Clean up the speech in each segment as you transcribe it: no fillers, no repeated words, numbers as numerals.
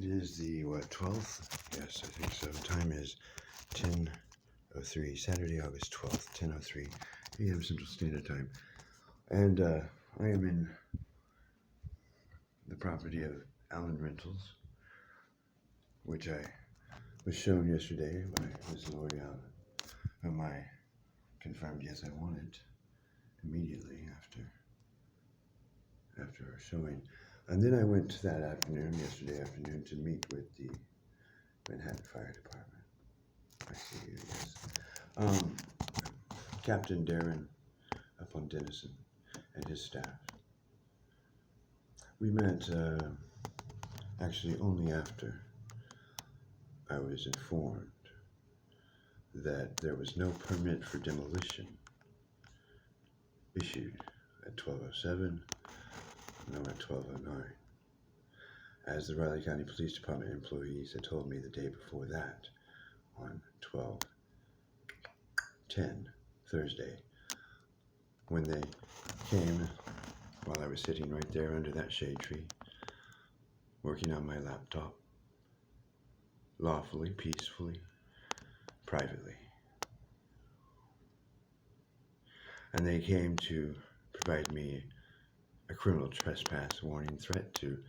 It is the, 12th? Yes, I think so. Time is 10:03, Saturday, August 12th, 10:03 a.m. Central Standard Time. And I am in the property of Allen Rentals, which I was shown yesterday by Ms. L'Oreal, whom I confirmed yes I wanted immediately after our showing. And then I went yesterday afternoon, to meet with the Manhattan Fire Department. I see you, yes. Captain Darren up on Dennison and his staff. We met actually only after I was informed that there was no permit for demolition issued at 12:07, no at 12:09. As the Riley County Police Department employees had told me the day before that, on 12:10, Thursday, when they came while I was sitting right there under that shade tree, working on my laptop, lawfully, peacefully, privately. And they came to provide me a criminal trespass warning threat to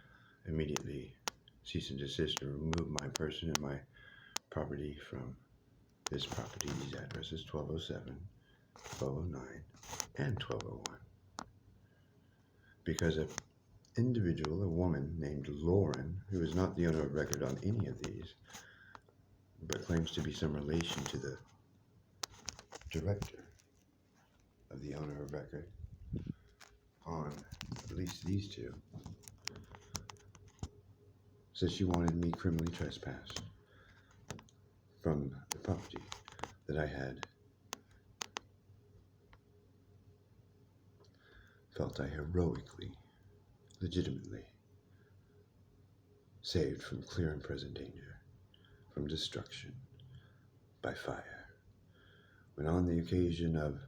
immediately cease and desist and remove my person and my property from this property. These addresses: 12:07, 12:09, and 12:01. Because an individual, a woman named Lauren, who is not the owner of record on any of these, but claims to be some relation to the director of the owner of record on at least these two, said she wanted me criminally trespassed from the property that I had felt I heroically, legitimately saved from clear and present danger, from destruction by fire, when on the occasion of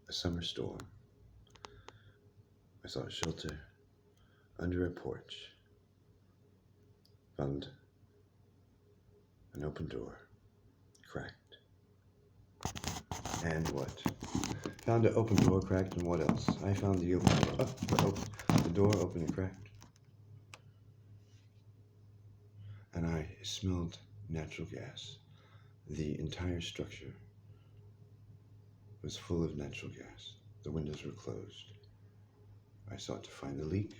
a summer storm, I sought shelter under a porch, found an open door, cracked, and what? Found an open door, cracked, and what else? I found the open door, the door open and cracked, and I smelled natural gas. The entire structure was full of natural gas. The windows were closed. I sought to find the leak,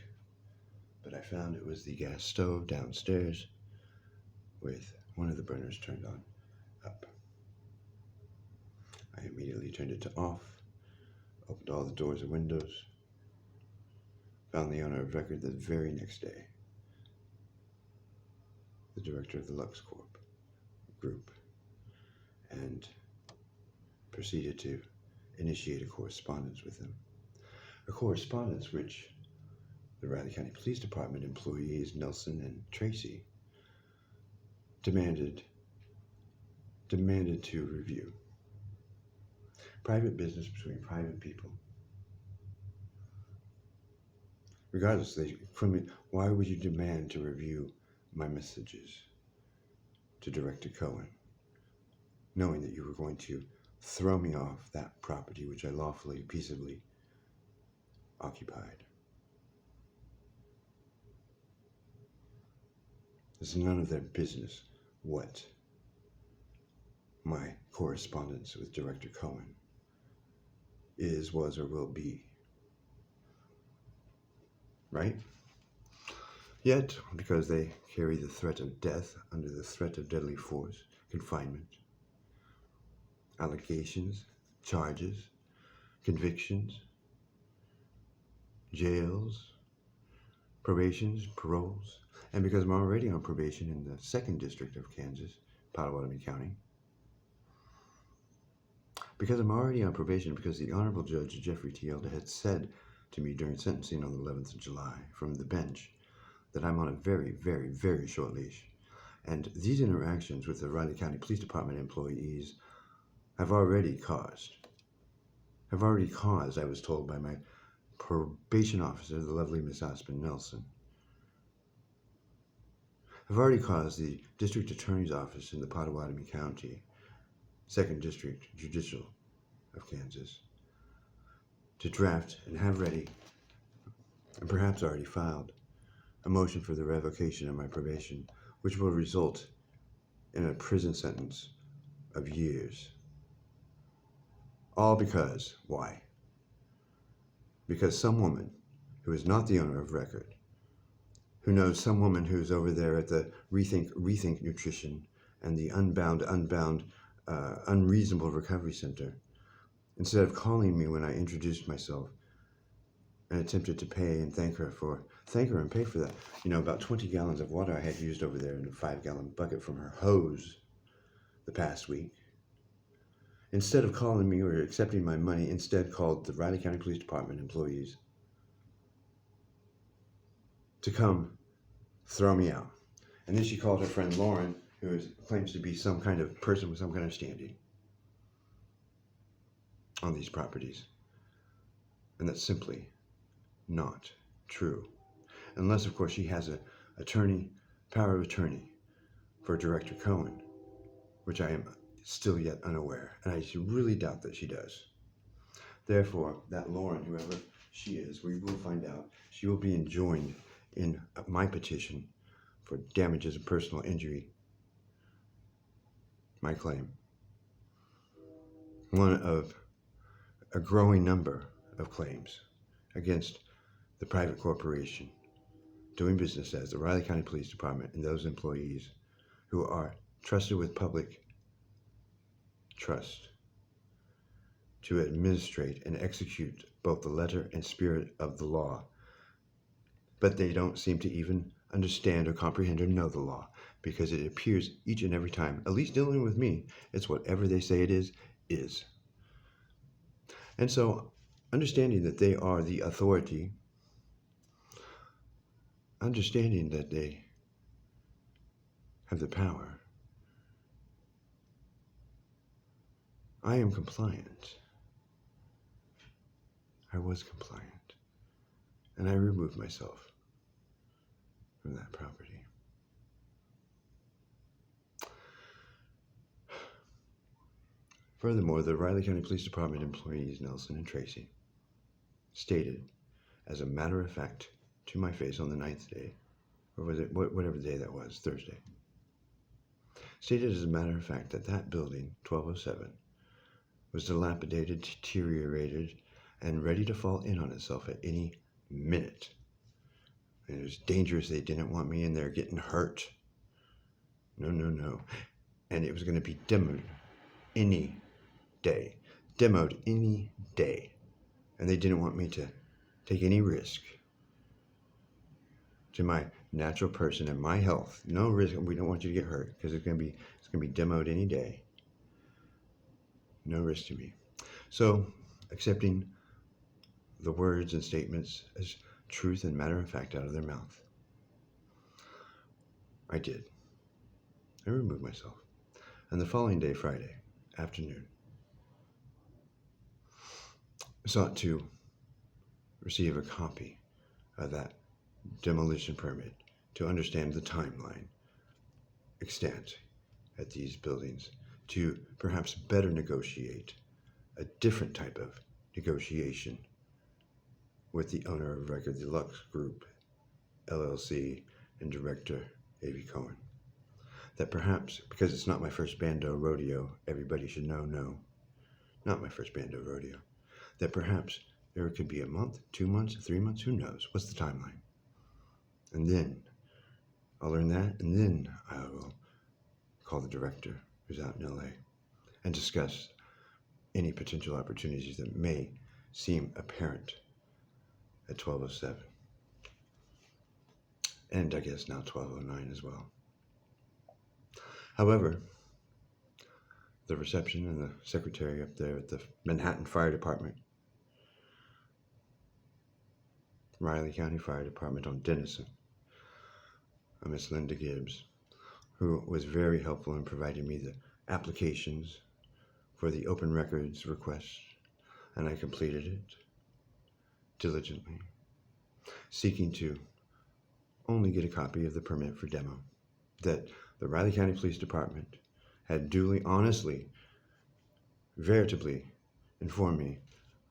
but I found it was the gas stove downstairs with one of the burners turned on up. I immediately turned it to off, opened all the doors and windows, found the owner of record the very next day, the director of the Lux Corp group, and proceeded to initiate a correspondence with him. A correspondence which the Riley County Police Department employees Nelson and Tracy demanded to review. Private business between private people. Regardless, why would you demand to review my messages to Director Cohen, knowing that you were going to throw me off that property which I lawfully, peaceably occupied? It's none of their business what my correspondence with Director Cohen is, was, or will be. Right? Yet, because they carry the threat of death under the threat of deadly force, confinement, allegations, charges, convictions, jails, probations, paroles, and because I'm already on probation in the 2nd District of Kansas, Potawatomi County, because I'm already on probation, because the Honorable Judge Jeffrey T. Elder had said to me during sentencing on the 11th of July from the bench that I'm on a very, very, very short leash. And these interactions with the Riley County Police Department employees have already caused, I was told by my probation officer, the lovely Miss Aspen Nelson, have already caused the District Attorney's Office in the Pottawatomie County, 2nd District Judicial of Kansas, to draft and have ready, and perhaps already filed, a motion for the revocation of my probation, which will result in a prison sentence of years. All because, why? Because some woman who is not the owner of record, who knows some woman who's over there at the Rethink Nutrition and the Unbound, Unreasonable Recovery Center, instead of calling me when I introduced myself and attempted to pay and thank her and pay for that. About 20 gallons of water I had used over there in a 5-gallon bucket from her hose the past week. Instead of calling me or accepting my money, instead called the Riley County Police Department employees to come throw me out. And then she called her friend Lauren, who claims to be some kind of person with some kind of standing on these properties. And that's simply not true. Unless, of course, she has a power of attorney for Director Cohen, which I am still yet unaware, and I really doubt that she does. Therefore, that Lauren, whoever she is, we will find out. She will be enjoined in my petition for damages and personal injury, my claim. One of a growing number of claims against the private corporation doing business as the Riley County Police Department and those employees who are trusted with public trust to administrate and execute both the letter and spirit of the law. But they don't seem to even understand or comprehend or know the law, because it appears each and every time, at least dealing with me, it's whatever they say it is. And so, understanding that they are the authority, understanding that they have the power, I am compliant. I was compliant. And I removed myself from that property. Furthermore, the Riley County Police Department employees, Nelson and Tracy, stated, as a matter of fact, to my face on the 9th day, or was it whatever day that was, Thursday, stated as a matter of fact that that building, 1207, was dilapidated, deteriorated, and ready to fall in on itself at any minute. And it was dangerous. They didn't want me in there getting hurt. No. And it was going to be demoed any day. And they didn't want me to take any risk to my natural person and my health. No risk. We don't want you to get hurt because it's going to be demoed any day. No risk to me. So, accepting the words and statements as truth and matter of fact out of their mouth, I did. I removed myself. And the following day, Friday afternoon, I sought to receive a copy of that demolition permit to understand the timeline extent at these buildings, to perhaps better negotiate a different type of negotiation with the owner of record, the Lux Group, LLC, and Director A.V. Cohen. That perhaps, because it's not my first bando rodeo, everybody should know, no, not my first bando rodeo, that perhaps there could be a month, 2 months, 3 months, who knows? What's the timeline? And then I'll learn that, and then I will call the director who's out in LA and discuss any potential opportunities that may seem apparent at 1207. And I guess now 1209 as well. However, the reception and the secretary up there at the Manhattan Fire Department, Riley County Fire Department on Denison, Miss Linda Gibbs, who was very helpful in providing me the applications for the open records request, and I completed it diligently, seeking to only get a copy of the permit for demo, that the Riley County Police Department had duly, honestly, veritably informed me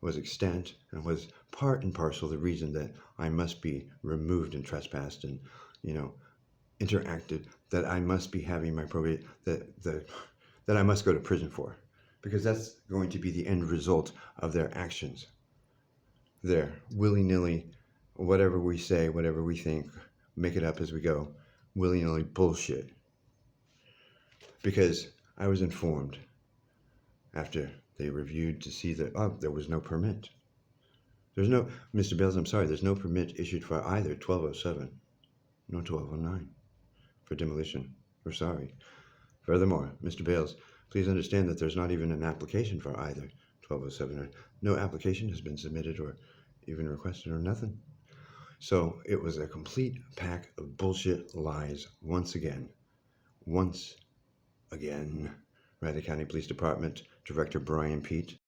was extant and was part and parcel the reason that I must be removed and trespassed and, interacted, that I must be having my probate, that I must go to prison for, because that's going to be the end result of their actions. Their willy-nilly, whatever we say, whatever we think, make it up as we go, willy-nilly bullshit. Because I was informed after they reviewed to see that, there was no permit. There's no, Mr. Bales, I'm sorry, there's no permit issued for either 1207, no 1209 for demolition. We're sorry. Furthermore, Mr. Bales, please understand that there's not even an application for either 1207 or no application has been submitted or even requested or nothing. So it was a complete pack of bullshit lies once again. Riley County Police Department Director Brian Pete